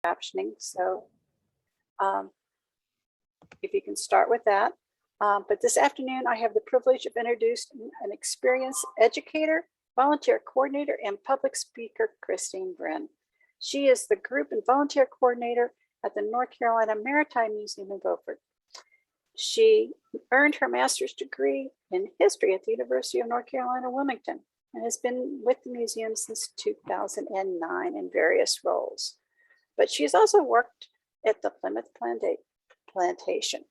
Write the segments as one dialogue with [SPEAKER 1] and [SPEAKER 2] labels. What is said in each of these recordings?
[SPEAKER 1] captioning. So if you can start with that. But this afternoon, I have the privilege of introducing an experienced educator, volunteer coordinator, and public speaker, Christine Brin. She is the group and volunteer coordinator at the North Carolina Maritime Museum in Beaufort. She earned her master's degree in history at the University of North Carolina, Wilmington, and has been with the museum since 2009 in various roles. But she's also worked at the Plymouth Plantation.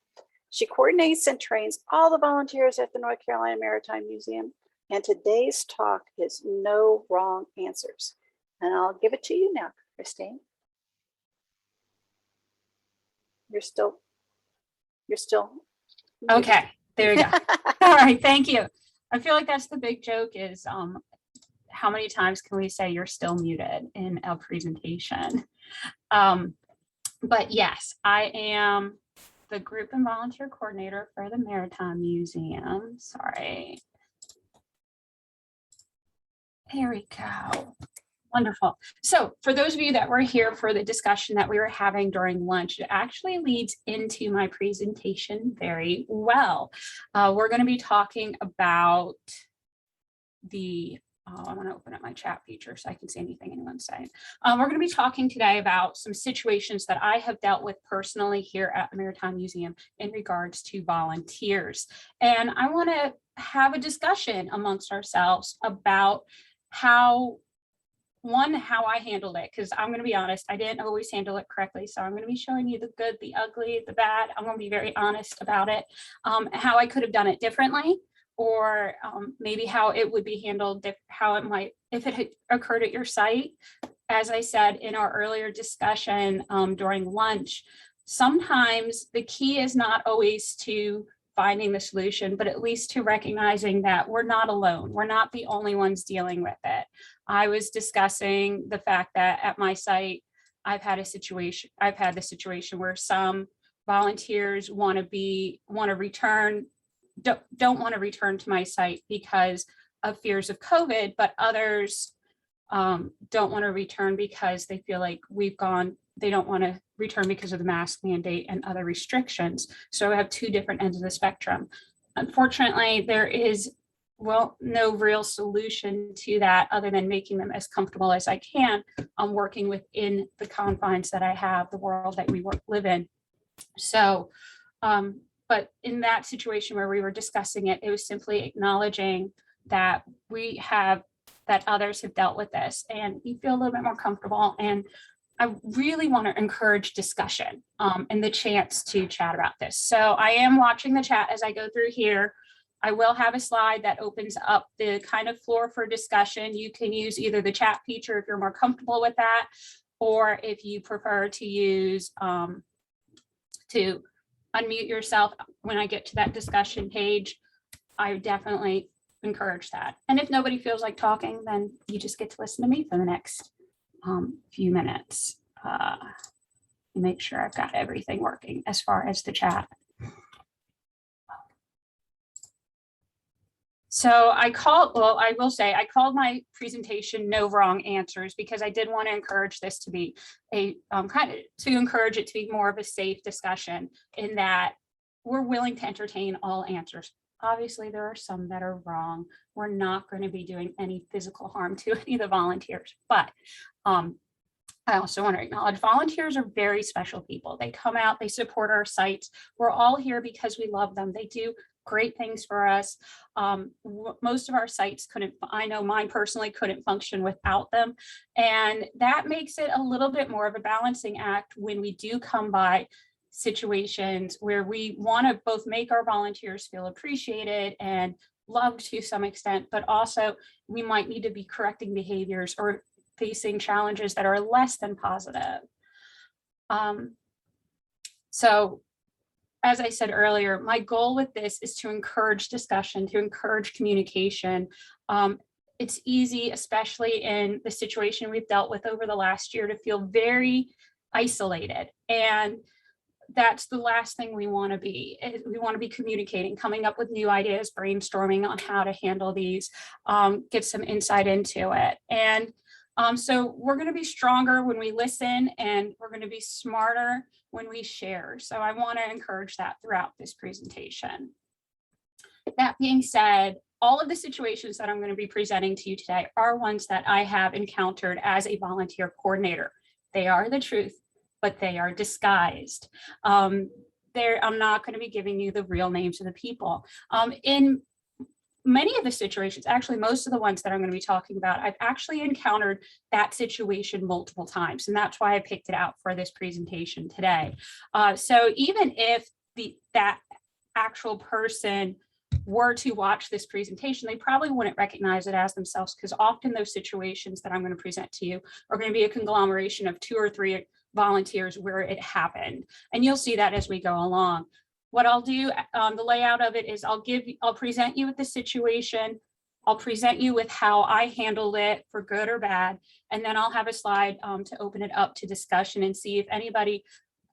[SPEAKER 1] She coordinates and trains all the volunteers at the North Carolina Maritime Museum, and today's talk is No Wrong Answers. And I'll give it to you now, Christine. You're still.
[SPEAKER 2] Okay, there we go. All right, thank you. I feel like that's the big joke is how many times can we say you're still muted in a presentation? But yes, I am the group and volunteer coordinator for the Maritime Museum. Sorry. There we go. Wonderful. So for those of you that were here for the discussion that we were having during lunch, it actually leads into my presentation very well. We're going to be talking about the, I want to open up my chat feature so I can see anything anyone's saying. We're going to be talking today about some situations that I have dealt with personally here at the Maritime Museum in regards to volunteers. And I want to have a discussion amongst ourselves about how I handled it, because I'm going to be honest, I didn't always handle it correctly. So I'm going to be showing you the good, the ugly, the bad. I'm going to be very honest about it, how I could have done it differently, or maybe how it would be handled, how it might, if it had occurred at your site. As I said in our earlier discussion during lunch, sometimes the key is not always to finding the solution, but at least to recognizing that we're not alone. We're not the only ones dealing with it. I was discussing the fact that at my site, I've had the situation where some volunteers don't want to return to my site because of fears of COVID, but others don't want to return because they feel like they don't want to return because of the mask mandate and other restrictions. So I have two different ends of the spectrum. Unfortunately, there is no real solution to that other than making them as comfortable as I can. I'm working within the confines that I have, the world that we live in. So, but in that situation where we were discussing it, it was simply acknowledging that that others have dealt with this and you feel a little bit more comfortable. And I really want to encourage discussion and the chance to chat about this. So I am watching the chat as I go through here. I will have a slide that opens up the kind of floor for discussion. You can use either the chat feature if you're more comfortable with that, or if you prefer to use to unmute yourself when I get to that discussion page. I definitely encourage that. And if nobody feels like talking, then you just get to listen to me for the next few minutes. Make sure I've got everything working as far as the chat. So I called my presentation No Wrong Answers because I did want to encourage this to be encourage it to be more of a safe discussion in that we're willing to entertain all answers. Obviously, there are some that are wrong. We're not going to be doing any physical harm to any of the volunteers, but I also want to acknowledge volunteers are very special people. They come out, they support our sites. We're all here because we love them. They do great things for us. Most of our sites I know mine personally couldn't function without them. And that makes it a little bit more of a balancing act when we do come by situations where we want to both make our volunteers feel appreciated and loved to some extent, but also we might need to be correcting behaviors or facing challenges that are less than positive. So as I said earlier, my goal with this is to encourage discussion, to encourage communication. It's easy, especially in the situation we've dealt with over the last year, to feel very isolated. And that's the last thing we want to be. We want to be communicating, coming up with new ideas, brainstorming on how to handle these, get some insight into it. And So we're going to be stronger when we listen, and we're going to be smarter when we share. So I want to encourage that throughout this presentation. That being said, all of the situations that I'm going to be presenting to you today are ones that I have encountered as a volunteer coordinator. They are the truth, but they are disguised. I'm not going to be giving you the real names of the people. In many of the situations, actually most of the ones that I'm going to be talking about, I've actually encountered that situation multiple times, and that's why I picked it out for this presentation today. So even if that actual person were to watch this presentation, they probably wouldn't recognize it as themselves, because often those situations that I'm going to present to you are going to be a conglomeration of 2 or 3 volunteers where it happened. And you'll see that as we go along. What I'll do, the layout of it is I'll present you with the situation. I'll present you with how I handled it for good or bad. And then I'll have a slide to open it up to discussion and see if anybody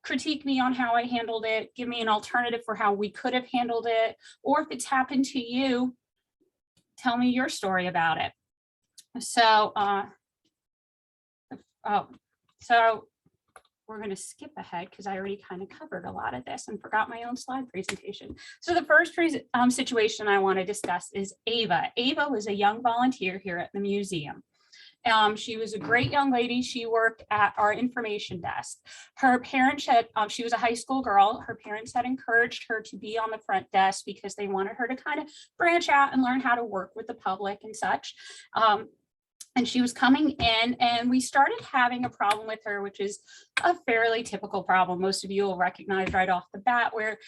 [SPEAKER 2] critique me on how I handled it, give me an alternative for how we could have handled it, or if it's happened to you, tell me your story about it. So, so we're going to skip ahead because I already kind of covered a lot of this and forgot my own slide presentation. So the first situation I want to discuss is Ava. Ava was a young volunteer here at the museum. She was a great young lady. She worked at our information desk. Her parents had, she was a high school girl. Her parents had encouraged her to be on the front desk because they wanted her to kind of branch out and learn how to work with the public and such. And she was coming in, and we started having a problem with her, which is a fairly typical problem. Most of you will recognize right off the bat, where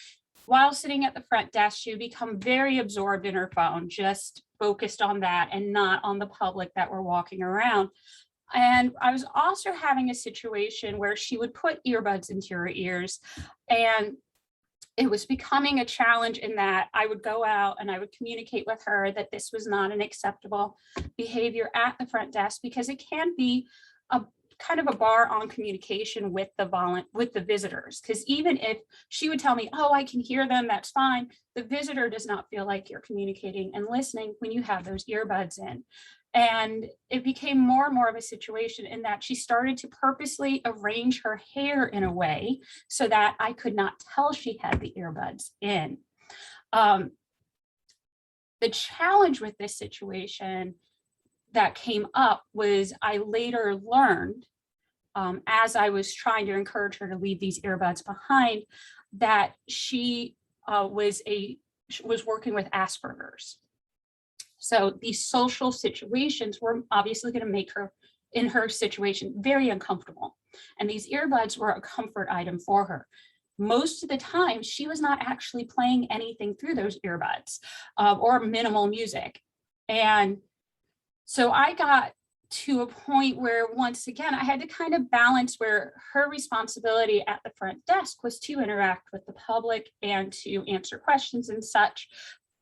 [SPEAKER 2] while sitting at the front desk, she would become very absorbed in her phone, just focused on that and not on the public that were walking around. And I was also having a situation where she would put earbuds into her ears, and it was becoming a challenge in that I would go out and I would communicate with her that this was not an acceptable behavior at the front desk, because it can be a kind of a bar on communication with the visitors. Because even if she would tell me, oh, I can hear them, that's fine, the visitor does not feel like you're communicating and listening when you have those earbuds in. And it became more and more of a situation in that she started to purposely arrange her hair in a way so that I could not tell she had the earbuds in. The challenge with this situation that came up was I later learned, as I was trying to encourage her to leave these earbuds behind, that she was working with Asperger's. So these social situations were obviously going to make her, in her situation, very uncomfortable. And these earbuds were a comfort item for her. Most of the time, she was not actually playing anything through those earbuds or minimal music. And so I got to a point where, once again, I had to kind of balance where her responsibility at the front desk was to interact with the public and to answer questions and such.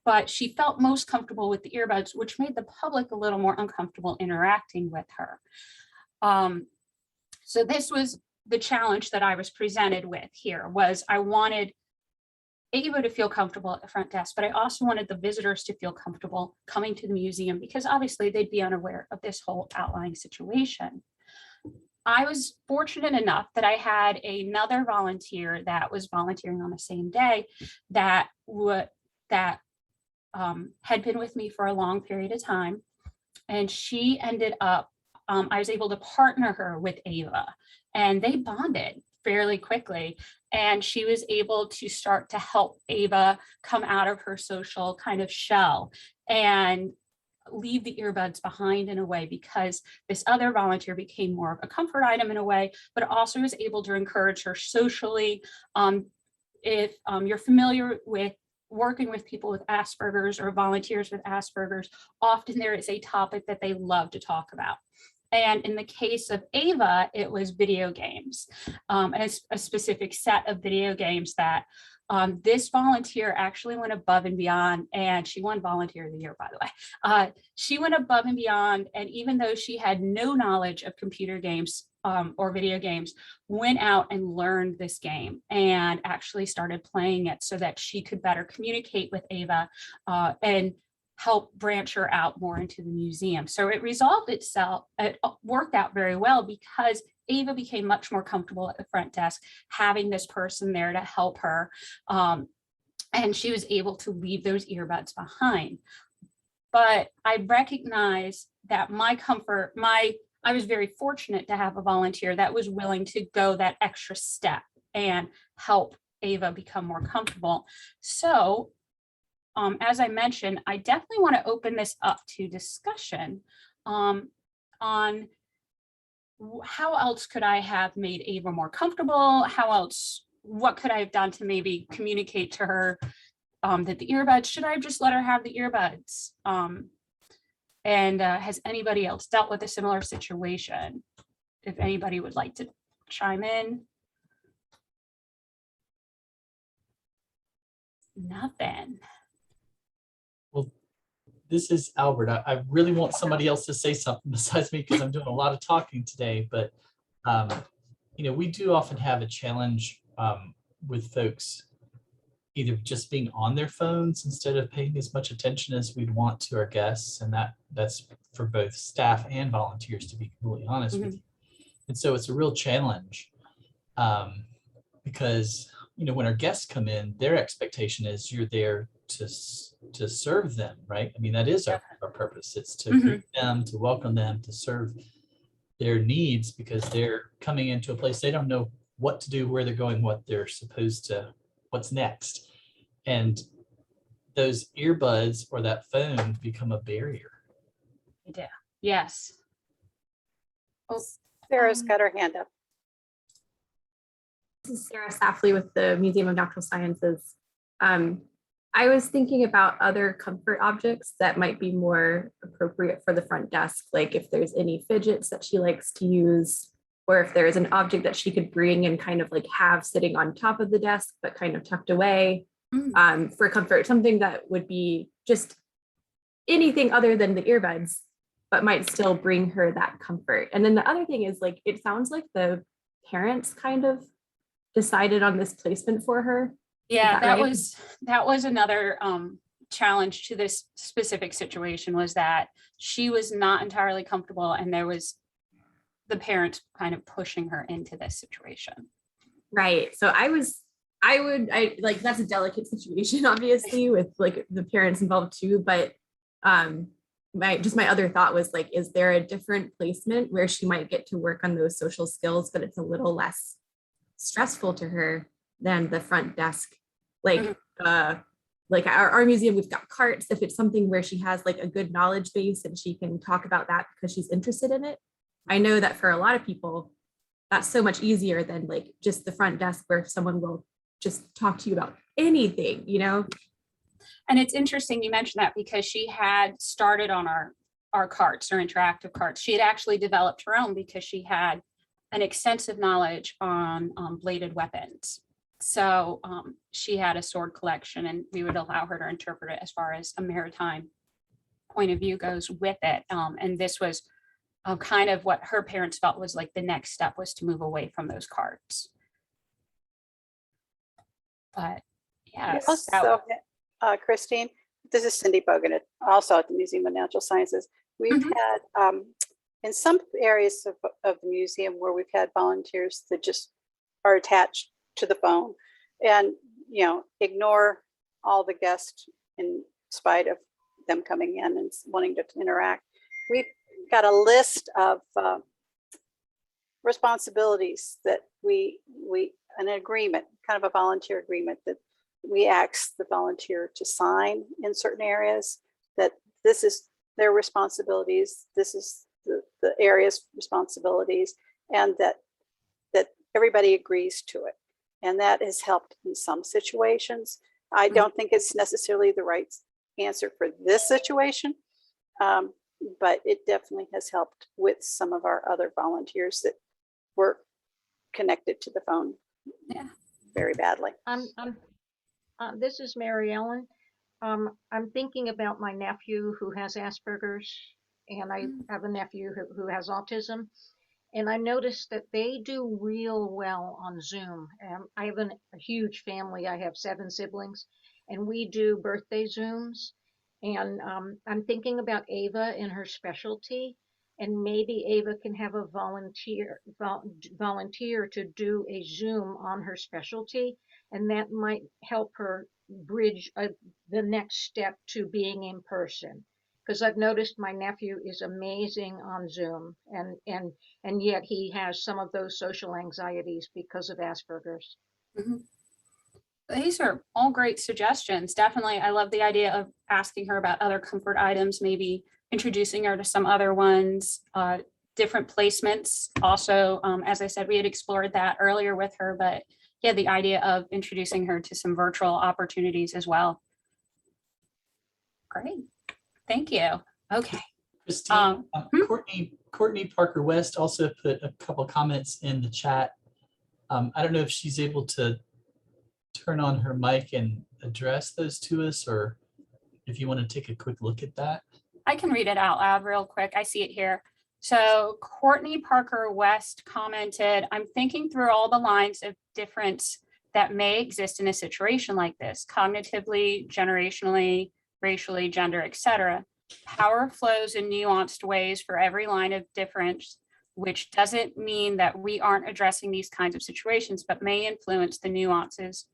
[SPEAKER 2] But she felt most comfortable with the earbuds, which made the public a little more uncomfortable interacting with her. So this was the challenge that I was presented with here, was I wanted Ava to feel comfortable at the front desk, but I also wanted the visitors to feel comfortable coming to the museum, because obviously they'd be unaware of this whole outlying situation. I was fortunate enough that I had another volunteer that was volunteering on the same day that had been with me for a long period of time. And she ended up, I was able to partner her with Ava, and they bonded fairly quickly. And she was able to start to help Ava come out of her social kind of shell and leave the earbuds behind in a way, because this other volunteer became more of a comfort item in a way, but also was able to encourage her socially. If you're familiar with working with people with Asperger's or volunteers with Asperger's, often there is a topic that they love to talk about. And in the case of Ava, it was video games, and it's a specific set of video games that this volunteer actually went above and beyond, and she won Volunteer of the Year, by the way. She went above and beyond, and even though she had no knowledge of computer games or video games, went out and learned this game and actually started playing it so that she could better communicate with Ava and help branch her out more into the museum. So it resolved itself, it worked out very well because Ava became much more comfortable at the front desk, having this person there to help her. And she was able to leave those earbuds behind. But I recognize that I was very fortunate to have a volunteer that was willing to go that extra step and help Ava become more comfortable. So as I mentioned, I definitely want to open this up to discussion on how else could I have made Ava more comfortable? What could I have done to maybe communicate to her that the earbuds, should I have just let her have the earbuds? And has anybody else dealt with a similar situation? If anybody would like to chime in. Nothing.
[SPEAKER 3] Well, this is Albert. I really want somebody else to say something besides me because I'm doing a lot of talking today. But, we do often have a challenge with folks either just being on their phones instead of paying as much attention as we'd want to our guests. And that's for both staff and volunteers, to be completely honest with you. And so it's a real challenge because, when our guests come in, their expectation is you're there to serve them, right? I mean, that is our purpose. It's to greet them, to welcome them, to serve their needs because they're coming into a place they don't know what to do, where they're going, what's next. And those earbuds or that phone become a barrier.
[SPEAKER 2] They do. Yes. Oh,
[SPEAKER 1] Sarah's got her hand up.
[SPEAKER 4] This is Sarah Safley with the Museum of Natural Sciences. I was thinking about other comfort objects that might be more appropriate for the front desk, like if there's any fidgets that she likes to use, or if there's an object that she could bring and kind of like have sitting on top of the desk, but kind of tucked away for comfort, something that would be just anything other than the earbuds, but might still bring her that comfort. And then the other thing is, like, it sounds like the parents kind of decided on this placement for her.
[SPEAKER 2] Yeah, that
[SPEAKER 4] right?
[SPEAKER 2] was another challenge to this specific situation, was that she was not entirely comfortable and there was the parents kind of pushing her into this situation.
[SPEAKER 4] Right. So I like, that's a delicate situation, obviously, with like the parents involved too. But my other thought was, like, is there a different placement where she might get to work on those social skills, but it's a little less stressful to her than the front desk? Like, like our museum, we've got carts. If it's something where she has like a good knowledge base and she can talk about that because she's interested in it. I know that for a lot of people, that's so much easier than like just the front desk where someone will just talk to you about anything,
[SPEAKER 2] And it's interesting you mentioned that, because she had started on our carts, our interactive carts. She had actually developed her own because she had an extensive knowledge on bladed weapons. So she had a sword collection, and we would allow her to interpret it as far as a maritime point of view goes with it. And this was kind of what her parents felt was like the next step, was to move away from those carts. But yes.
[SPEAKER 1] Also, Christine, this is Cindy Bogan, also at the Museum of Natural Sciences. We've had in some areas of the museum where we've had volunteers that just are attached to the phone and ignore all the guests in spite of them coming in and wanting to interact. We've got a list of responsibilities that an agreement, kind of a volunteer agreement, that we ask the volunteer to sign in certain areas, that this is their responsibilities, this is the area's responsibilities, and that everybody agrees to it. And that has helped in some situations. I don't think it's necessarily the right answer for this situation, but it definitely has helped with some of our other volunteers that were connected to the phone very badly.
[SPEAKER 5] This is Mary Ellen. I'm thinking about my nephew who has Asperger's, and I have a nephew who has autism. And I noticed that they do real well on Zoom. I have a huge family. I have 7 siblings, and we do birthday Zooms. And I'm thinking about Ava and her specialty, and maybe Ava can have a volunteer to do a Zoom on her specialty, and that might help her bridge the next step to being in person. Because I've noticed my nephew is amazing on Zoom, and yet he has some of those social anxieties because of Asperger's.
[SPEAKER 2] Mhm. These are all great suggestions. Definitely, I love the idea of asking her about other comfort items, maybe introducing her to some other ones, different placements. Also, as I said, we had explored that earlier with her, but yeah, the idea of introducing her to some virtual opportunities as well. Great, thank you. Okay.
[SPEAKER 3] Christine, Courtney Parker West also put a couple comments in the chat. I don't know if she's able to turn on her mic and address those to us, or if you want to take a quick look at that.
[SPEAKER 2] I can read it out loud real quick. I see it here. So Courtney Parker West commented, I'm thinking through all the lines of difference that may exist in a situation like this, cognitively, generationally, racially, gender, etc. Power flows in nuanced ways for every line of difference, which doesn't mean that we aren't addressing these kinds of situations, but may influence the nuances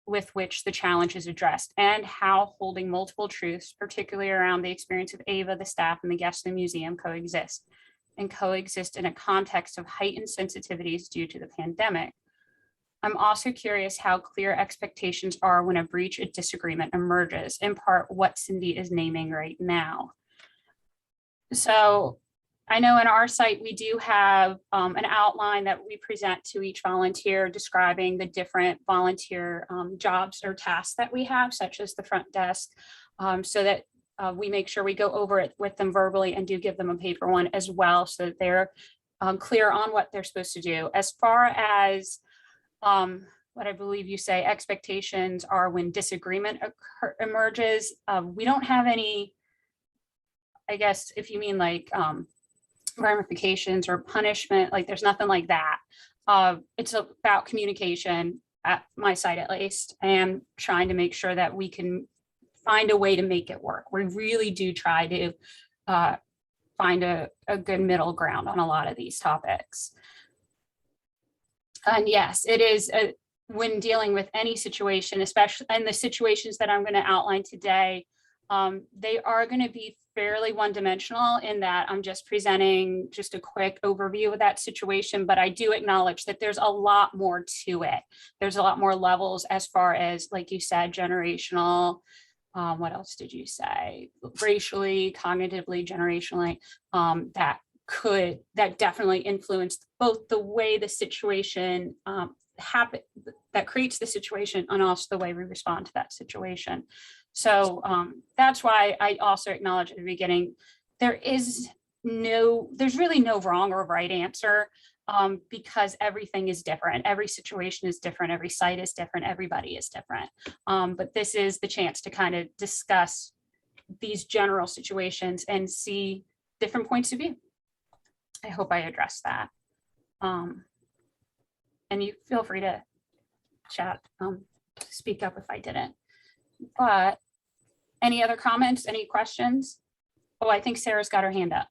[SPEAKER 2] with which the challenge is addressed, and how holding multiple truths, particularly around the experience of Ava, the staff, and the guests in the museum, coexist in a context of heightened sensitivities due to the pandemic. I'm also curious how clear expectations are when a breach of disagreement emerges, in part what Cindy is naming right now. So I know in our site, we do have an outline that we present to each volunteer describing the different volunteer jobs or tasks that we have, such as the front desk, so that we make sure we go over it with them verbally and do give them a paper one as well, so that they're clear on what they're supposed to do. As far as what I believe you say expectations are when disagreement emerges, we don't have any, I guess, if you mean like ramifications or punishment, like there's nothing like that. It's about communication at my site, at least, and trying to make sure that we can find a way to make it work. We really do try to find a good middle ground on a lot of these topics. And yes, it is when dealing with any situation, especially in the situations that I'm going to outline today, they are going to be fairly one-dimensional in that I'm just presenting just a quick overview of that situation, but I do acknowledge that there's a lot more to it. There's a lot more levels as far as, like you said, generational, what else did you say? Racially, cognitively, generationally, that definitely influence both the way the situation that creates the situation and also the way we respond to that situation. So that's why I also acknowledge at the beginning, there's really no wrong or right answer, because everything is different. Every situation is different. Every site is different. Everybody is different. But this is the chance to kind of discuss these general situations and see different points of view. I hope I addressed that. And you feel free to chat, speak up if I didn't. But any other comments, any questions? Oh, I think Sarah's got her hand up.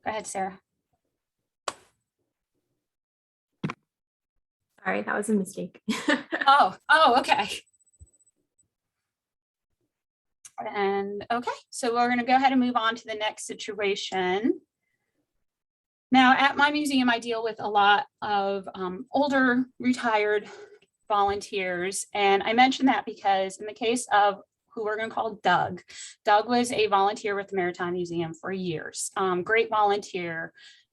[SPEAKER 2] Go ahead, Sarah.
[SPEAKER 4] Sorry, that was a mistake.
[SPEAKER 2] Oh, okay. And okay, so we're going to go ahead and move on to the next situation. Now, at my museum, I deal with a lot of older, retired volunteers. And I mention that because in the case of who we're going to call Doug was a volunteer with the Maritime Museum for years. Great volunteer.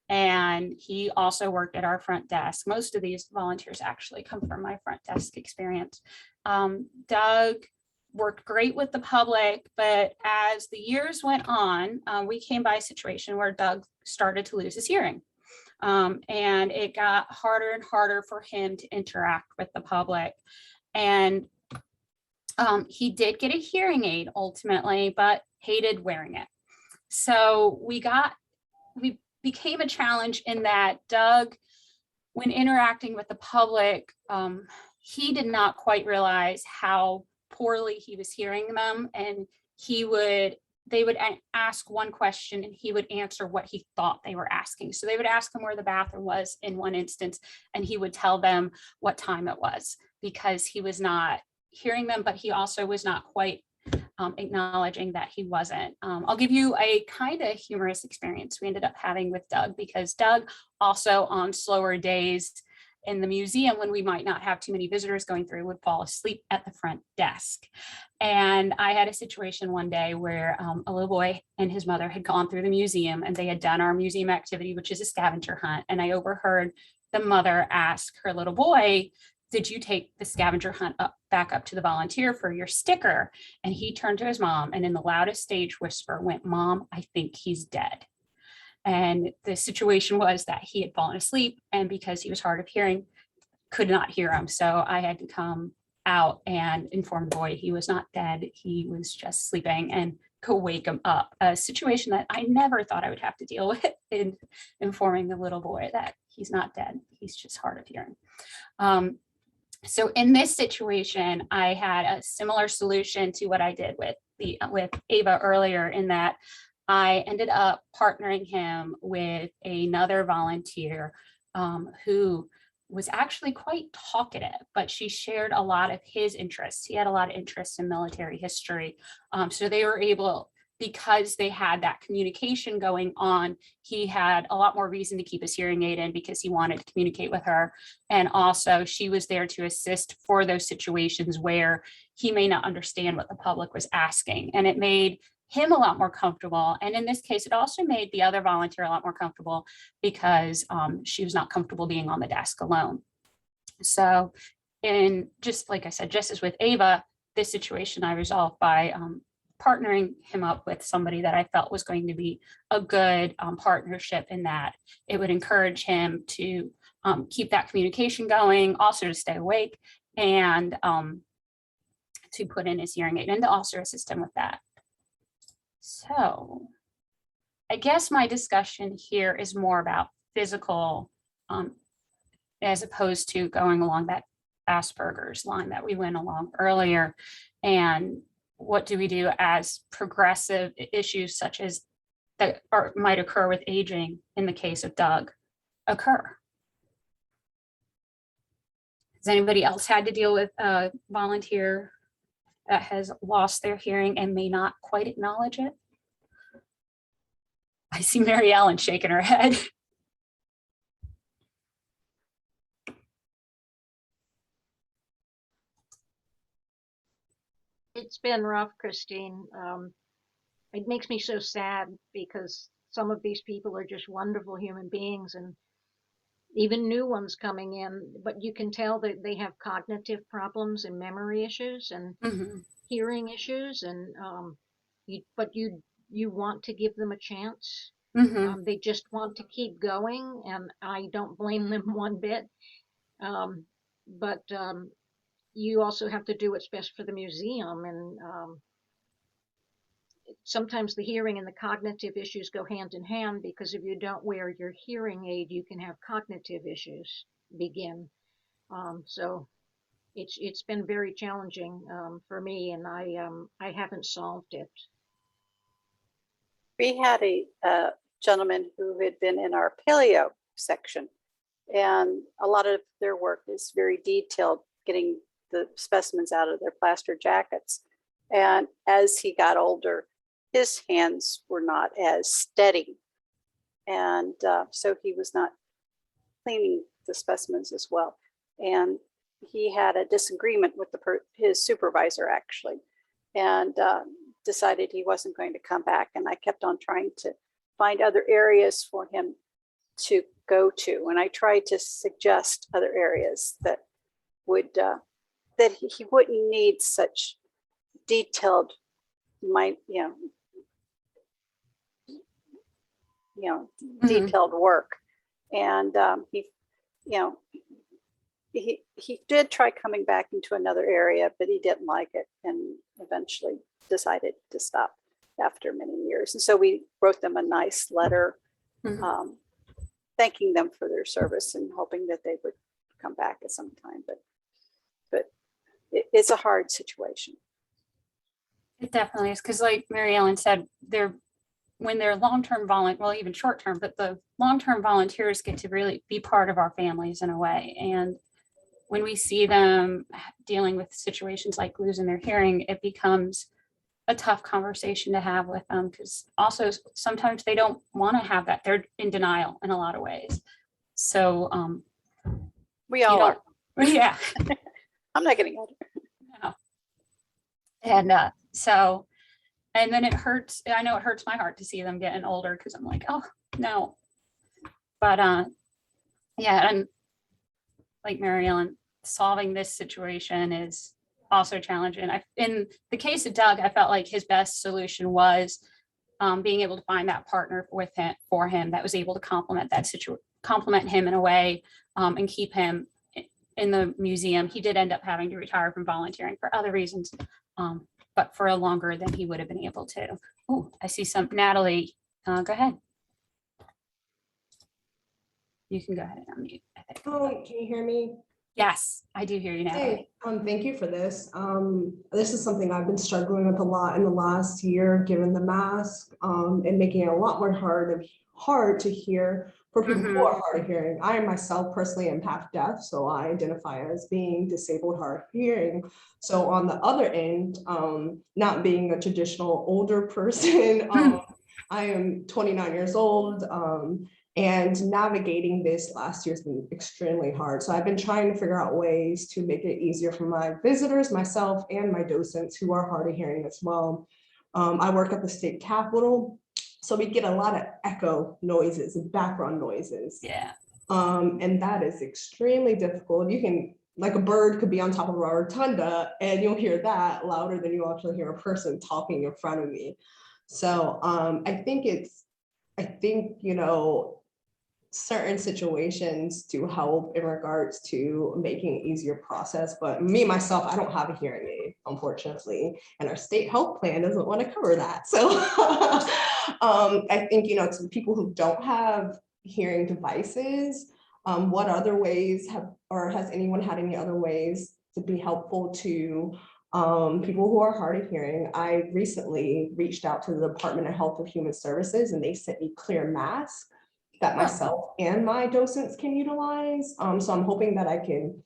[SPEAKER 2] And he also worked at our front desk. Most of these volunteers actually come from my front desk experience. Doug worked great with the public, but as the years went on, we came by a situation where Doug started to lose his hearing. And it got harder and harder for him to interact with the public. And he did get a hearing aid ultimately, but hated wearing it. So we became a challenge in that Doug, when interacting with the public, he did not quite realize how poorly he was hearing them. And they would ask one question and he would answer what he thought they were asking. So they would ask him where the bathroom was in one instance, and he would tell them what time it was, because he was not hearing them, but he also was not quite acknowledging that he wasn't. I'll give you a kind of humorous experience we ended up having with Doug, because Doug also on slower days in the museum, when we might not have too many visitors going through, would fall asleep at the front desk. And I had a situation one day where a little boy and his mother had gone through the museum, and they had done our museum activity, which is a scavenger hunt. And I overheard the mother ask her little boy, "Did you take the scavenger hunt back up to the volunteer for your sticker?" And he turned to his mom and in the loudest stage whisper went, "Mom, I think he's dead." And the situation was that he had fallen asleep, and because he was hard of hearing, could not hear him. So I had to come out and inform the boy he was not dead. He was just sleeping, and go wake him up. A situation that I never thought I would have to deal with, in informing the little boy that he's not dead. He's just hard of hearing. So in this situation, I had a similar solution to what I did with Ava earlier, in that I ended up partnering him with another volunteer who was actually quite talkative, but she shared a lot of his interests. He had a lot of interests in military history. So they were able, because they had that communication going on, he had a lot more reason to keep his hearing aid in, because he wanted to communicate with her. And also she was there to assist for those situations where he may not understand what the public was asking. And it made him a lot more comfortable. And in this case, it also made the other volunteer a lot more comfortable, because she was not comfortable being on the desk alone. So, and just like I said, just as with Ava, this situation I resolved by partnering him up with somebody that I felt was going to be a good partnership, in that it would encourage him to keep that communication going, also to stay awake, and to put in his hearing aid, and to also assist him with that. So I guess my discussion here is more about physical, as opposed to going along that Asperger's line that we went along earlier. And what do we do as progressive issues such as that might occur with aging in the case of Doug occur? Has anybody else had to deal with a volunteer that has lost their hearing and may not quite acknowledge it? I see Mary Ellen shaking her head.
[SPEAKER 5] It's been rough, Christine. It makes me so sad, because some of these people are just wonderful human beings, and even new ones coming in, but you can tell that they have cognitive problems and memory issues and hearing issues, and you want to give them a chance. They just want to keep going, and I don't blame them one bit. But you also have to do what's best for the museum, and sometimes the hearing and the cognitive issues go hand in hand, because if you don't wear your hearing aid, you can have cognitive issues begin. So it's been very challenging for me, and I haven't solved it.
[SPEAKER 1] We had a gentleman who had been in our paleo section, and a lot of their work is very detailed, getting the specimens out of their plaster jackets. And as he got older, his hands were not as steady. And so he was not cleaning the specimens as well. And he had a disagreement with his supervisor, actually, and decided he wasn't going to come back. And I kept on trying to find other areas for him to go to. And I tried to suggest other areas that would, that he wouldn't need such detailed, detailed work. And he did try coming back into another area, but he didn't like it, and eventually decided to stop after many years. And so we wrote them a nice letter, thanking them for their service and hoping that they would come back at some time. But it's a hard situation.
[SPEAKER 2] It definitely is, because like Mary Ellen said, when they're long-term well, even short-term, but the long-term volunteers get to really be part of our families in a way. And when we see them dealing with situations like losing their hearing, it becomes a tough conversation to have with them, because also sometimes they don't want to have that. They're in denial in a lot of ways. So
[SPEAKER 1] We all are.
[SPEAKER 2] yeah.
[SPEAKER 1] I'm not getting older.
[SPEAKER 2] No. And so, and then it hurts. I know it hurts my heart to see them getting older, because I'm like, oh no. But yeah, and like Mary Ellen, solving this situation is also challenging. In the case of Doug, I felt like his best solution was being able to find that partner for him that was able to complement him in a way, and keep him in the museum. He did end up having to retire from volunteering for other reasons, but for a longer than he would have been able to. Oh, I see some. Natalie, go ahead. You can go ahead and unmute, I think.
[SPEAKER 6] Oh, can you hear me?
[SPEAKER 2] Yes, I do hear you, Natalie.
[SPEAKER 6] Hey, thank you for this. This is something I've been struggling with a lot in the last year, given the mask, and making it a lot more hard to hear for people who are hard of hearing. I myself personally am half deaf, so I identify as being disabled hard of hearing. So on the other end, not being a traditional older person, I am 29 years old. And navigating this last year has been extremely hard. So I've been trying to figure out ways to make it easier for my visitors, myself, and my docents who are hard of hearing as well. I work at the state capitol, so we get a lot of echo noises and background noises.
[SPEAKER 2] Yeah.
[SPEAKER 6] And that is extremely difficult. You can, like a bird could be on top of a rotunda and you'll hear that louder than you actually hear a person talking in front of me. So I think, you know, certain situations do help in regards to making an easier process. But me, myself, I don't have a hearing aid, unfortunately, and our state health plan doesn't want to cover that. So I think, you know, to people who don't have hearing devices, what other ways has anyone had any other ways to be helpful to people who are hard of hearing? I recently reached out to the Department of Health and Human Services, and they sent me clear masks that myself and my docents can utilize. So I'm hoping that I can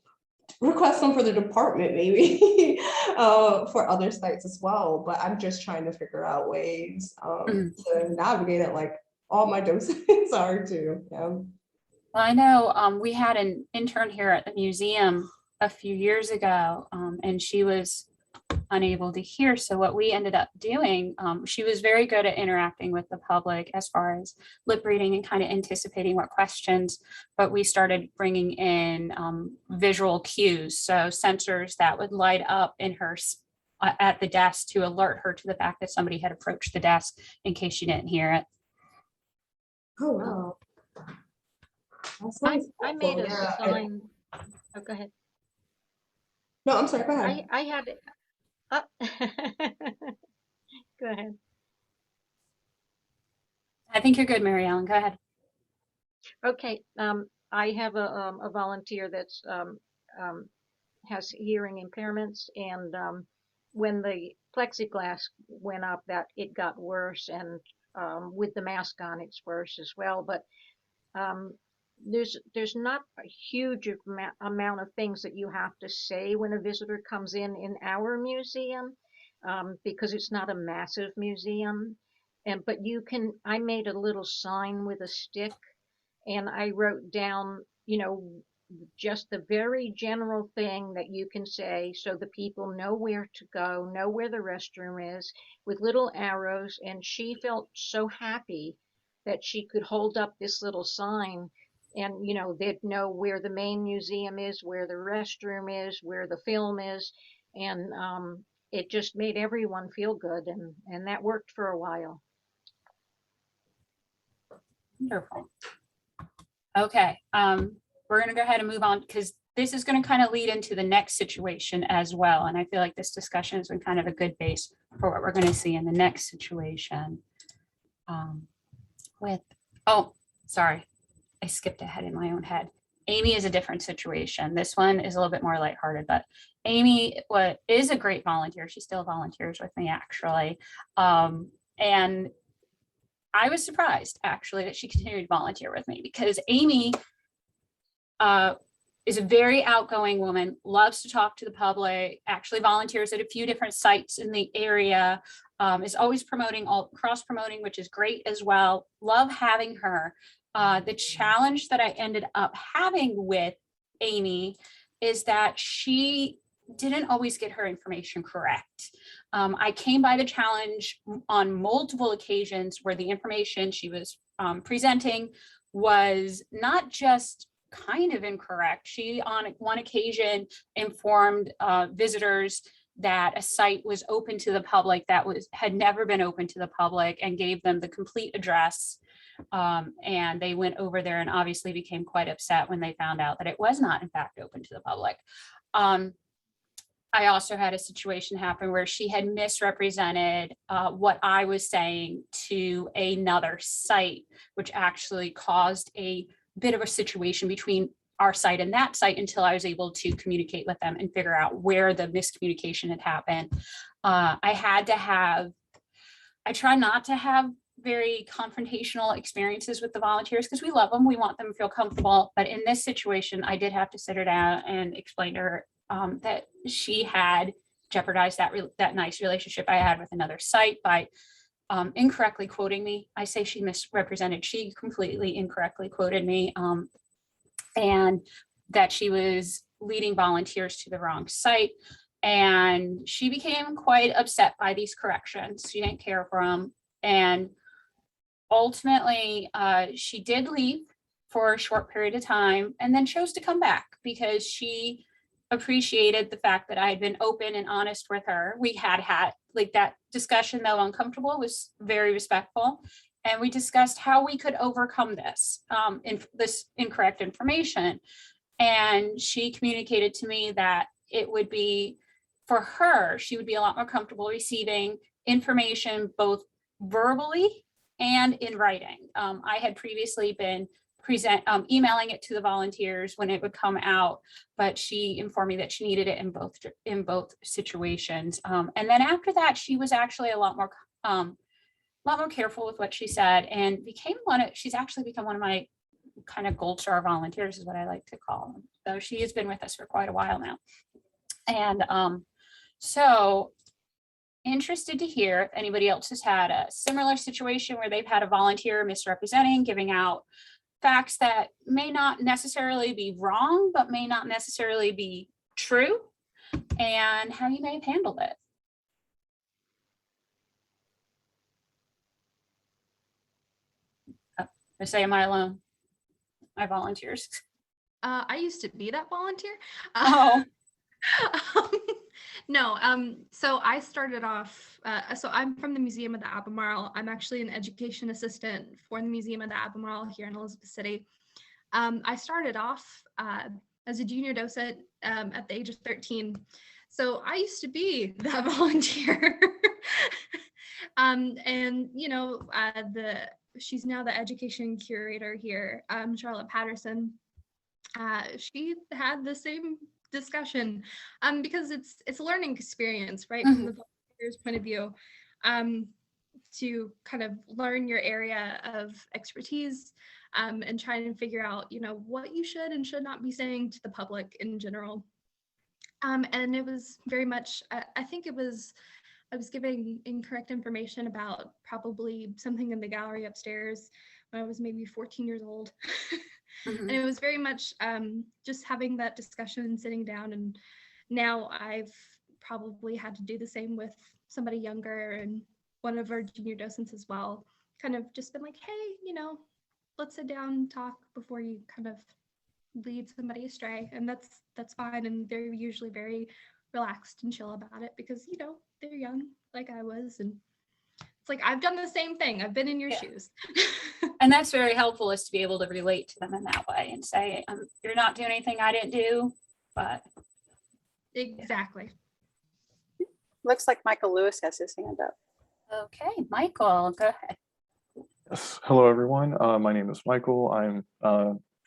[SPEAKER 6] request them for the department, maybe for other sites as well. But I'm just trying to figure out ways to navigate it like all my docents are too. Yeah.
[SPEAKER 2] Well, I know we had an intern here at the museum a few years ago, and she was unable to hear. So what we ended up doing, she was very good at interacting with the public as far as lip reading and kind of anticipating what questions, but we started bringing in visual cues. So sensors that would light up in her at the desk to alert her to the fact that somebody had approached the desk in case she didn't hear it.
[SPEAKER 6] Oh, wow.
[SPEAKER 5] I made a sign. Oh, go ahead.
[SPEAKER 6] No, I'm sorry, go ahead.
[SPEAKER 5] I had it. Go ahead.
[SPEAKER 2] I think you're good, Mary Ellen. Go ahead.
[SPEAKER 5] Okay. I have a volunteer that's has hearing impairments, and when the plexiglass went up, that it got worse, and with the mask on, it's worse as well. But there's not a huge amount of things that you have to say when a visitor comes in our museum, because it's not a massive museum. But you can, I made a little sign with a stick, and I wrote down, you know, just the very general thing that you can say so the people know where to go, know where the restroom is, with little arrows. And she felt so happy that she could hold up this little sign, and, you know, they'd know where the main museum is, where the restroom is, where the film is. And it just made everyone feel good. And that worked for a while.
[SPEAKER 2] Wonderful. Okay, we're going to go ahead and move on, because this is going to kind of lead into the next situation as well. And I feel like this discussion has been kind of a good base for what we're going to see in the next situation. Oh, sorry, I skipped ahead in my own head. Amy is a different situation. This one is a little bit more lighthearted, but Amy is a great volunteer. She still volunteers with me, actually. And I was surprised, actually, that she continued to volunteer with me, because Amy is a very outgoing woman, loves to talk to the public, actually volunteers at a few different sites in the area, is always promoting, cross-promoting, which is great as well. Love having her. The challenge that I ended up having with Amy is that she didn't always get her information correct. I came by the challenge on multiple occasions where the information she was presenting was not just kind of incorrect. She, on one occasion, informed visitors that a site was open to the public that had never been open to the public, and gave them the complete address. And they went over there and obviously became quite upset when they found out that it was not, in fact, open to the public. I also had a situation happen where she had misrepresented what I was saying to another site, which actually caused a bit of a situation between our site and that site, until I was able to communicate with them and figure out where the miscommunication had happened. I try not to have very confrontational experiences with the volunteers, because we love them. We want them to feel comfortable. But in this situation, I did have to sit her down and explain to her that she had jeopardized that nice relationship I had with another site by incorrectly quoting me. I say she misrepresented. She completely incorrectly quoted me, and that she was leading volunteers to the wrong site. And she became quite upset by these corrections. She didn't care for them. And ultimately, she did leave for a short period of time, and then chose to come back because she appreciated the fact that I had been open and honest with her. We had like that discussion, though uncomfortable, was very respectful. And we discussed how we could overcome this, this incorrect information. And she communicated to me that it would be, for her, she would be a lot more comfortable receiving information both verbally and in writing. I had previously been emailing it to the volunteers when it would come out, but she informed me that she needed it in both situations. And then after that, she was actually a lot more careful with what she said, and she's actually become one of my kind of gold star volunteers, is what I like to call them. So she has been with us for quite a while now. And so interested to hear if anybody else has had a similar situation where they've had a volunteer misrepresenting, giving out facts that may not necessarily be wrong, but may not necessarily be true, and how you may have handled it. I say, am I alone? My volunteers.
[SPEAKER 4] I used to be that volunteer.
[SPEAKER 2] Oh.
[SPEAKER 4] No, so I started off, so I'm from the Museum of the Albemarle. I'm actually an education assistant for the Museum of the Albemarle here in Elizabeth City. I started off as a junior docent at the age of 13. So I used to be that volunteer. And, you know, she's now the education curator here, Charlotte Patterson. She had the same discussion because it's a learning experience, right? From the volunteer's point of view, to kind of learn your area of expertise, and try and figure out, you know, what you should and should not be saying to the public in general. And it was very much, I think I was giving incorrect information about probably something in the gallery upstairs when I was maybe 14 years old. And it was very much just having that discussion and sitting down. And now I've probably had to do the same with somebody younger and one of our junior docents as well. Kind of just been like, hey, you know, let's sit down and talk before you kind of lead somebody astray. And that's fine. And they're usually very relaxed and chill about it because, you know, they're young like I was. And it's like, I've done the same thing. I've been in your shoes.
[SPEAKER 2] And that's very helpful, is to be able to relate to them in that way and say, you're not doing anything I didn't do, but.
[SPEAKER 4] Exactly.
[SPEAKER 1] Looks like Michael Lewis has his hand up.
[SPEAKER 2] Okay, Michael, go ahead.
[SPEAKER 7] Yes. Hello, everyone. My name is Michael. I'm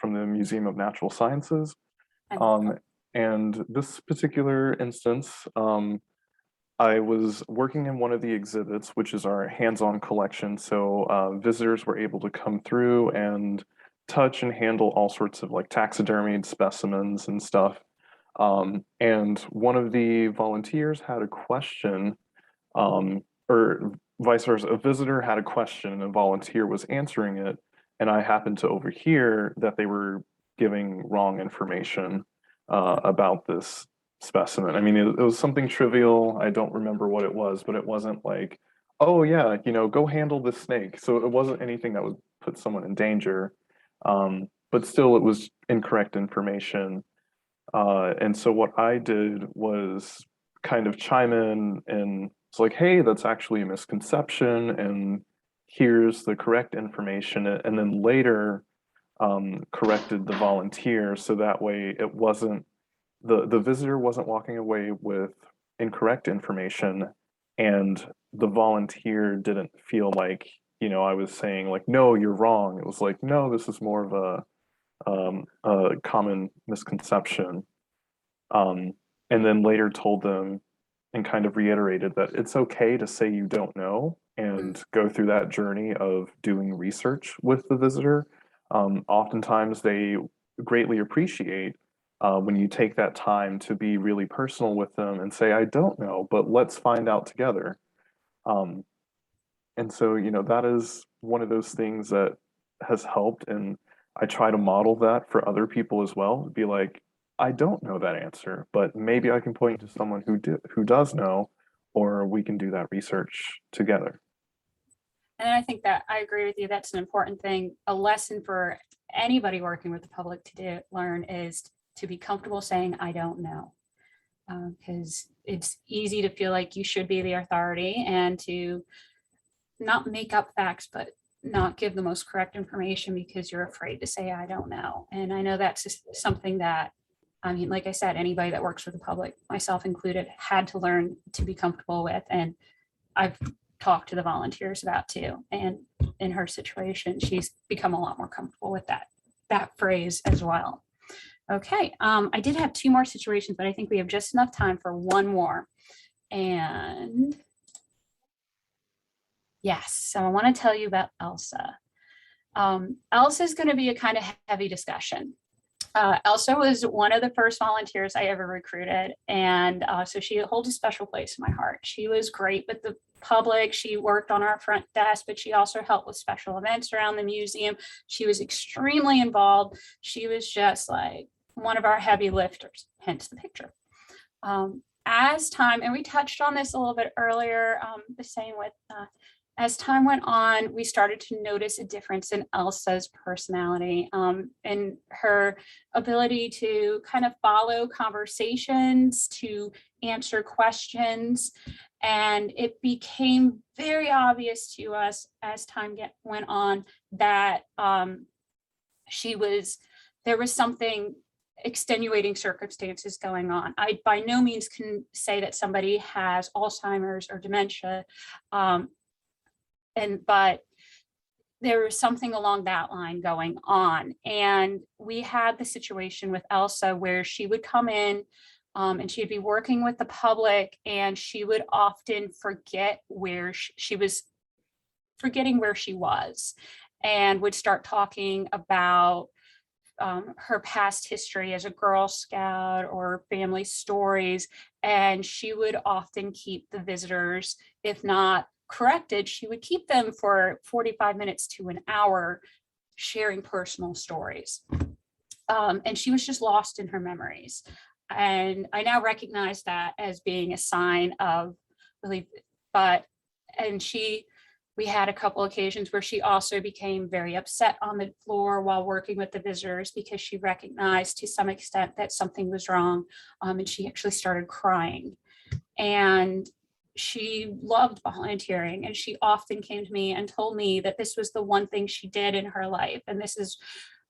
[SPEAKER 7] from the Museum of Natural Sciences. And this particular instance, I was working in one of the exhibits, which is our hands-on collection. So visitors were able to come through and touch and handle all sorts of like taxidermied specimens and stuff. And one of the volunteers had a question, or vice versa, a visitor had a question and a volunteer was answering it. And I happened to overhear that they were giving wrong information about this specimen. I mean, it was something trivial. I don't remember what it was, but it wasn't like, oh yeah, go handle this snake. So it wasn't anything that would put someone in danger. But still, it was incorrect information. And so what I did was kind of chime in, and it's like, hey, that's actually a misconception, and here's the correct information. And then later corrected the volunteer, so that way it wasn't, the visitor wasn't walking away with incorrect information, and the volunteer didn't feel like, I was saying like, no, you're wrong. It was like, no, this is more of a common misconception. And then later told them and kind of reiterated that it's okay to say you don't know and go through that journey of doing research with the visitor. Oftentimes they greatly appreciate when you take that time to be really personal with them and say, I don't know, but let's find out together. And so, that is one of those things that has helped. And I try to model that for other people as well. Be like, I don't know that answer, but maybe I can point to someone who does know, or we can do that research together.
[SPEAKER 2] And I think that I agree with you. That's an important thing. A lesson for anybody working with the public to learn is to be comfortable saying, I don't know. Because it's easy to feel like you should be the authority and to not make up facts, but not give the most correct information because you're afraid to say, I don't know. And I know that's just something that, like I said, anybody that works with the public, myself included, had to learn to be comfortable with. And I've talked to the volunteers about too. And in her situation, she's become a lot more comfortable with that phrase as well. Okay, I did have two more situations, but I think we have just enough time for one more. And yes, so I want to tell you about Elsa. Elsa is going to be a kind of heavy discussion. Elsa was one of the first volunteers I ever recruited, and so she holds a special place in my heart. She was great with the public. She worked on our front desk, but she also helped with special events around the museum. She was extremely involved. She was just like one of our heavy lifters, hence the picture. As time, and we touched on this a little bit earlier, the same with as time went on, we started to notice a difference in Elsa's personality, and her ability to kind of follow conversations, to answer questions. And it became very obvious to us as time went on that there was something, extenuating circumstances going on. I by no means can say that somebody has Alzheimer's or dementia, but there was something along that line going on. And we had the situation with Elsa where she would come in and she'd be working with the public, and she would often forget where she was, forgetting where she was, and would start talking about her past history as a Girl Scout or family stories. And she would often keep the visitors, if not corrected, she would keep them for 45 minutes to an hour sharing personal stories. And she was just lost in her memories. And I now recognize that as being a sign of really, we had a couple occasions where she also became very upset on the floor while working with the visitors because she recognized to some extent that something was wrong, and she actually started crying. And she loved volunteering, and she often came to me and told me that this was the one thing she did in her life, and this is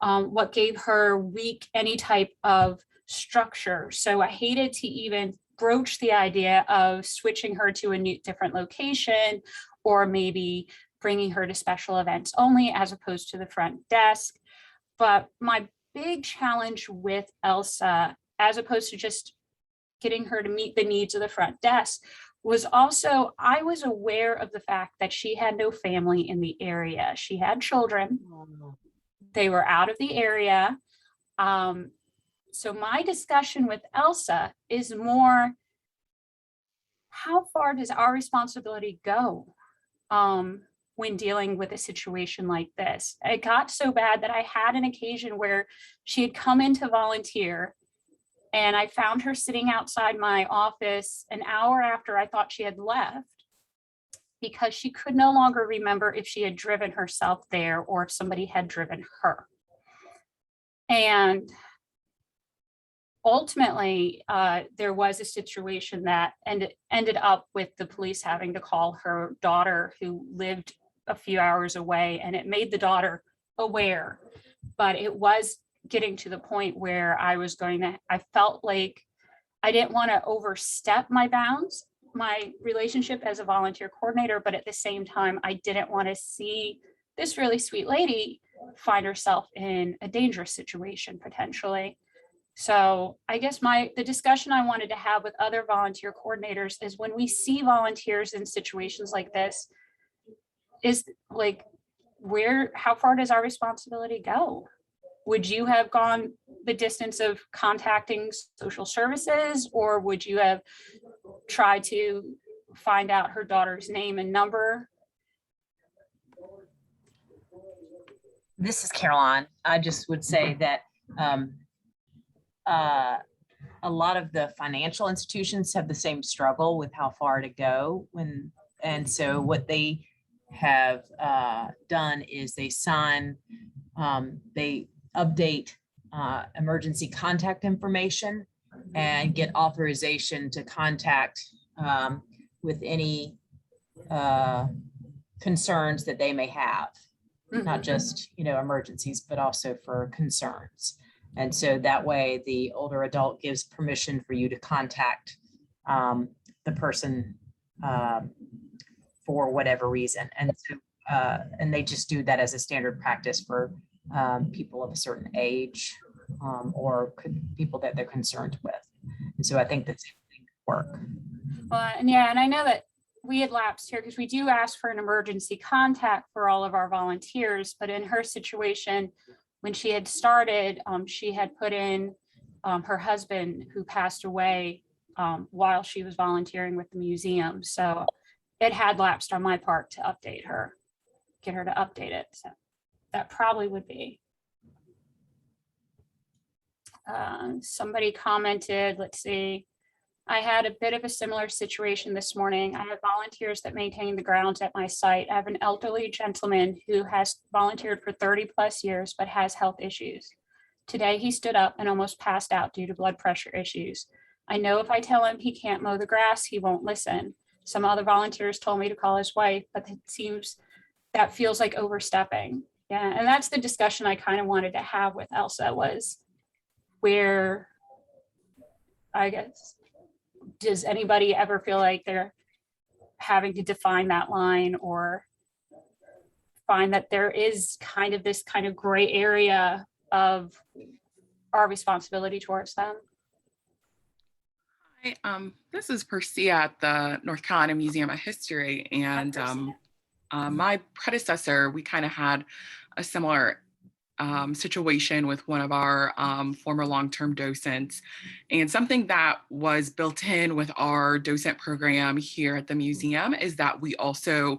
[SPEAKER 2] what gave her week any type of structure. So I hated to even broach the idea of switching her to a different location, or maybe bringing her to special events only as opposed to the front desk. But my big challenge with Elsa, as opposed to just getting her to meet the needs of the front desk, was also, I was aware of the fact that she had no family in the area. She had children. They were out of the area. So my discussion with Elsa is more, how far does our responsibility go when dealing with a situation like this? It got so bad that I had an occasion where she had come in to volunteer, and I found her sitting outside my office an hour after I thought she had left, because she could no longer remember if she had driven herself there or if somebody had driven her. And ultimately, there was a situation that ended up with the police having to call her daughter, who lived a few hours away, and it made the daughter aware. But it was getting to the point where I felt like I didn't want to overstep my bounds, my relationship as a volunteer coordinator, but at the same time, I didn't want to see this really sweet lady find herself in a dangerous situation potentially. So I guess the discussion I wanted to have with other volunteer coordinators is, when we see volunteers in situations like this, is like, how far does our responsibility go? Would you have gone the distance of contacting social services, or would you have tried to find out her daughter's name and number?
[SPEAKER 8] This is Caroline. I just would say that a lot of the financial institutions have the same struggle with how far to go and so what they have done is they update emergency contact information and get authorization to contact with any concerns that they may have, not just, emergencies, but also for concerns. And so that way the older adult gives permission for you to contact the person for whatever reason. And so, and they just do that as a standard practice for people of a certain age or people that they're concerned with. And so I think that's work.
[SPEAKER 2] Well, and I know that we had lapsed here because we do ask for an emergency contact for all of our volunteers, but in her situation, when she had started, she had put in her husband, who passed away while she was volunteering with the museum. So it had lapsed on my part to update her, get her to update it. So that probably would be. Somebody commented, let's see. I had a bit of a similar situation this morning. I have volunteers that maintain the grounds at my site. I have an elderly gentleman who has volunteered for 30 plus years, but has health issues. Today, he stood up and almost passed out due to blood pressure issues. I know if I tell him he can't mow the grass, he won't listen. Some other volunteers told me to call his wife, but that feels like overstepping. Yeah, and that's the discussion I kind of wanted to have with Elsa, was where, I guess, does anybody ever feel like they're having to define that line, or find that there is kind of this kind of gray area of our responsibility towards them?
[SPEAKER 9] Hi, this is Persia at the North Carolina Museum of History, and my predecessor, we kind of had a similar situation with one of our former long-term docents, and something that was built in with our docent program here at the museum is that we also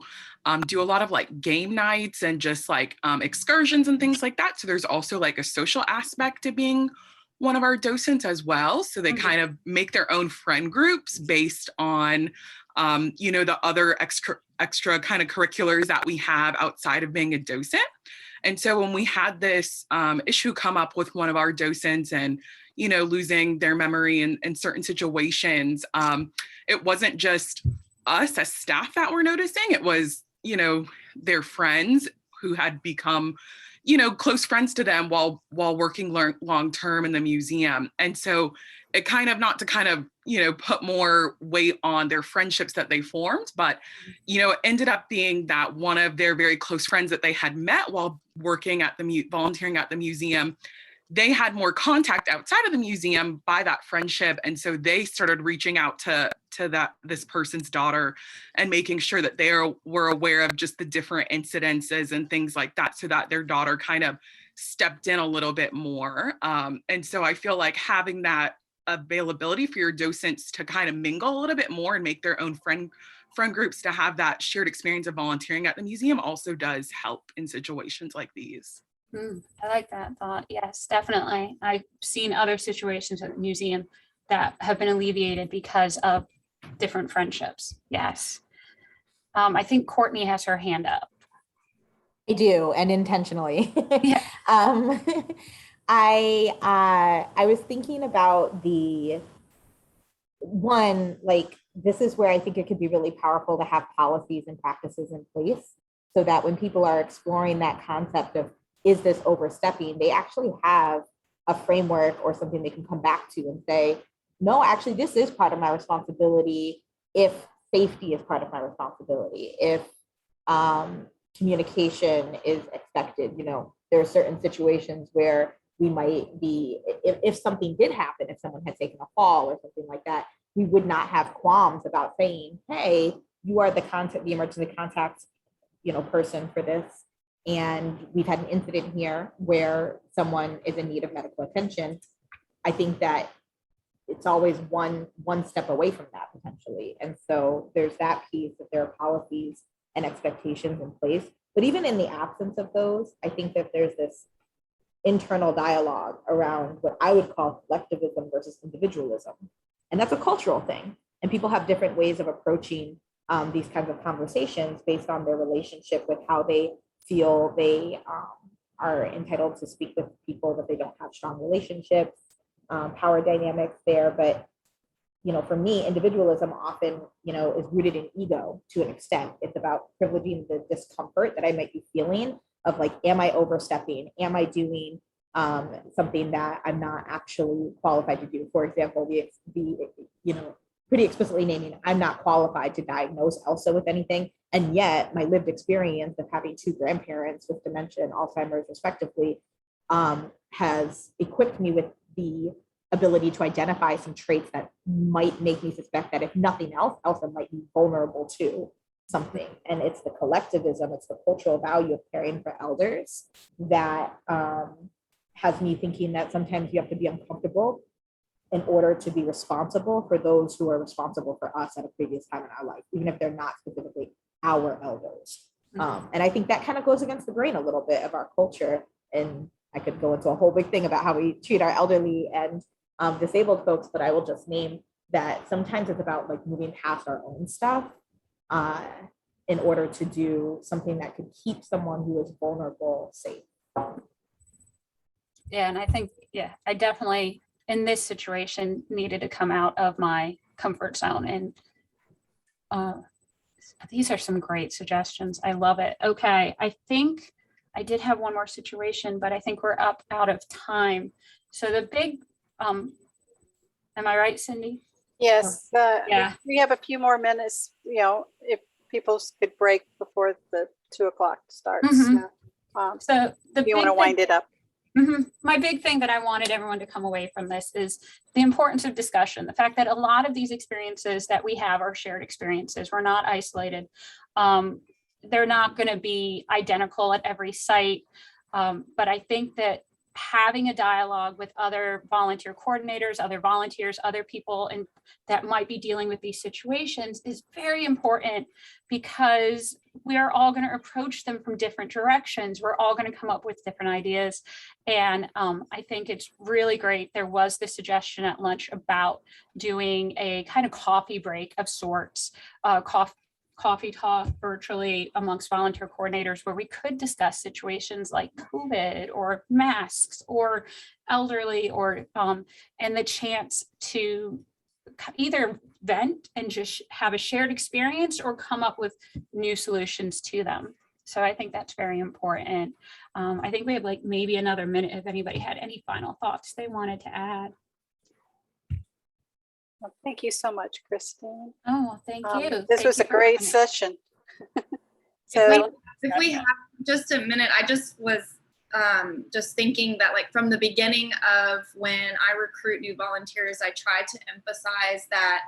[SPEAKER 9] do a lot of like game nights and just like excursions and things like that. So there's also like a social aspect to being one of our docents as well. So they kind of make their own friend groups based on the other extra kind of curriculars that we have outside of being a docent. And so when we had this issue come up with one of our docents and, losing their memory in certain situations, it wasn't just us as staff that were noticing. It was, their friends who had become, close friends to them while working long-term in the museum. And so it kind of, not to kind of, put more weight on their friendships that they formed, but, it ended up being that one of their very close friends that they had met while working at volunteering at the museum they had more contact outside of the museum by that friendship. And so they started reaching out to this person's daughter and making sure that they were aware of just the different incidences and things like that, so that their daughter kind of stepped in a little bit more. And so I feel like having that availability for your docents to kind of mingle a little bit more and make their own friend groups to have that shared experience of volunteering at the museum also does help in situations like these.
[SPEAKER 2] I like that thought. Yes, definitely. I've seen other situations at the museum that have been alleviated because of different friendships. Yes. I think Courtney has her hand up.
[SPEAKER 10] I do, and intentionally.
[SPEAKER 2] Yeah.
[SPEAKER 10] I was thinking about the one, like, this is where I think it could be really powerful to have policies and practices in place, so that when people are exploring that concept of, is this overstepping, they actually have a framework or something they can come back to and say, no, actually, this is part of my responsibility if safety is part of my responsibility, if communication is expected. You know, there are certain situations where we might be, if something did happen, if someone had taken a fall or something like that, we would not have qualms about saying, hey, you are the emergency contact, person for this. And we've had an incident here where someone is in need of medical attention. I think that it's always one step away from that potentially. And so there's that piece that there are policies and expectations in place. But even in the absence of those, I think that there's this internal dialogue around what I would call collectivism versus individualism. And that's a cultural thing. And people have different ways of approaching these kinds of conversations based on their relationship with how they feel they are entitled to speak with people that they don't have strong relationships, power dynamics there. But, for me, individualism often, is rooted in ego to an extent. It's about privileging the discomfort that I might be feeling of, like, am I overstepping? Am I doing something that I'm not actually qualified to do? For example, pretty explicitly naming, I'm not qualified to diagnose Elsa with anything. And yet my lived experience of having two grandparents with dementia and Alzheimer's respectively has equipped me with the ability to identify some traits that might make me suspect that if nothing else, Elsa might be vulnerable to something. And it's the collectivism, it's the cultural value of caring for elders that has me thinking that sometimes you have to be uncomfortable in order to be responsible for those who are responsible for us at a previous time in our life, even if they're not specifically our elders. And I think that kind of goes against the grain a little bit of our culture. And I could go into a whole big thing about how we treat our elderly and disabled folks, but I will just name that sometimes it's about, like, moving past our own stuff in order to do something that could keep someone who is vulnerable safe.
[SPEAKER 2] Yeah, and I think, I definitely, in this situation, needed to come out of my comfort zone. And these are some great suggestions. I love it. Okay, I think I did have one more situation, but I think we're out of time. So the big, am I right, Cindy?
[SPEAKER 1] Yes,
[SPEAKER 2] Yeah.
[SPEAKER 1] we have a few more minutes, if people could break before the 2:00 starts.
[SPEAKER 2] So
[SPEAKER 1] if you want to wind it up.
[SPEAKER 2] My big thing that I wanted everyone to come away from this is the importance of discussion. The fact that a lot of these experiences that we have are shared experiences. We're not isolated. They're not going to be identical at every site. But I think that having a dialogue with other volunteer coordinators, other volunteers, other people and that might be dealing with these situations is very important, because we are all going to approach them from different directions. We're all going to come up with different ideas. And I think it's really great. There was the suggestion at lunch about doing a kind of coffee break of sorts, coffee talk virtually amongst volunteer coordinators, where we could discuss situations like COVID or masks or elderly, or and the chance to either vent and just have a shared experience or come up with new solutions to them. So I think that's very important. I think we have like maybe another minute if anybody had any final thoughts they wanted to add.
[SPEAKER 1] Well, thank you so much, Christine.
[SPEAKER 2] Oh, thank you.
[SPEAKER 1] This was a great session.
[SPEAKER 11] If we have just a minute, I just was just thinking that like from the beginning of when I recruit new volunteers, I try to emphasize that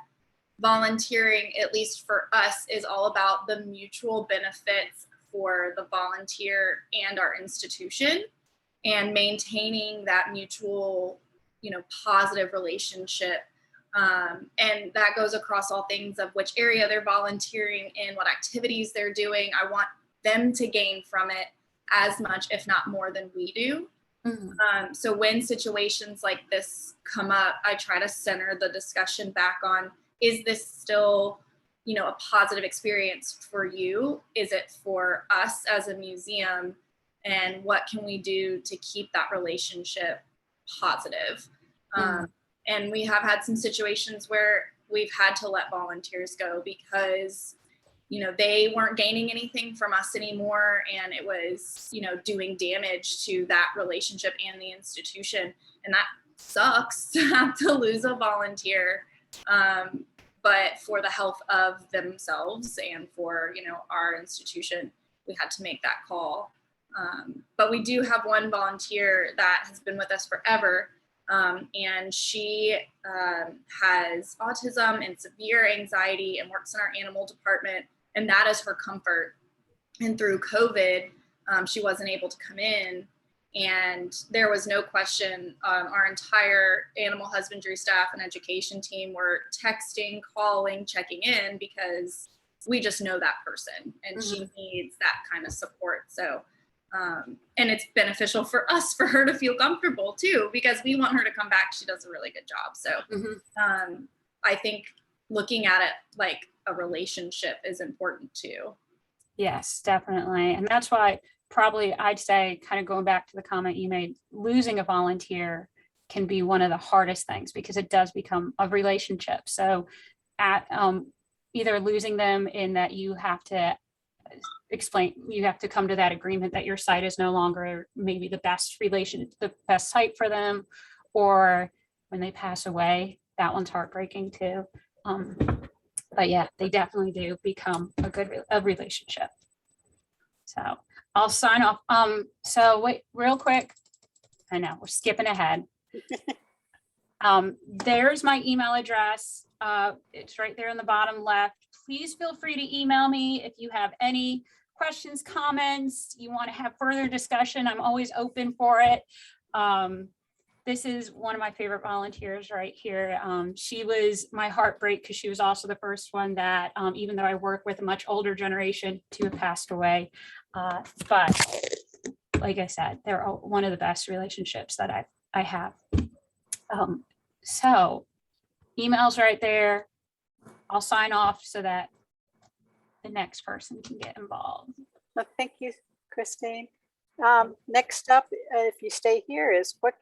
[SPEAKER 11] volunteering, at least for us, is all about the mutual benefits for the volunteer and our institution, and maintaining that mutual, positive relationship. And that goes across all things of which area they're volunteering in, what activities they're doing. I want them to gain from it as much, if not more, than we do.
[SPEAKER 2] Mhm.
[SPEAKER 11] So when situations like this come up, I try to center the discussion back on, is this still, a positive experience for you? Is it for us as a museum? And what can we do to keep that relationship positive? And we have had some situations where we've had to let volunteers go because they weren't gaining anything from us anymore, and it was doing damage to that relationship and the institution. And that sucks to have to lose a volunteer, but for the health of themselves and for our institution, we had to make that call. But we do have one volunteer that has been with us forever, and she has autism and severe anxiety and works in our animal department, and that is her comfort. And through COVID, she wasn't able to come in, and there was no question. Our entire animal husbandry staff and education team were texting, calling, checking in, because we just know that person, and she needs that kind of support. So, and it's beneficial for us, for her to feel comfortable too, because we want her to come back. She does a really good job. So I think looking at it like a relationship is important too.
[SPEAKER 2] Yes, definitely. And that's why probably I'd say, kind of going back to the comment you made, losing a volunteer can be one of the hardest things, because it does become a relationship. So at either losing them in that you have to come to that agreement that your site is no longer maybe the best site for them, or when they pass away, that one's heartbreaking too. But yeah, they definitely do become a relationship. So I'll sign off. So wait, real quick. I know we're skipping ahead. There's my email address. It's right there in the bottom left. Please feel free to email me if you have any questions, comments, you want to have further discussion. I'm always open for it. This is one of my favorite volunteers right here. She was my heartbreak, because she was also the first one that, even though I work with a much older generation, to have passed away. But like I said, they're one of the best relationships that I have. So email's right there. I'll sign off so that the next person can get involved.
[SPEAKER 1] Well, thank you, Christine. Next up, if you stay here, is what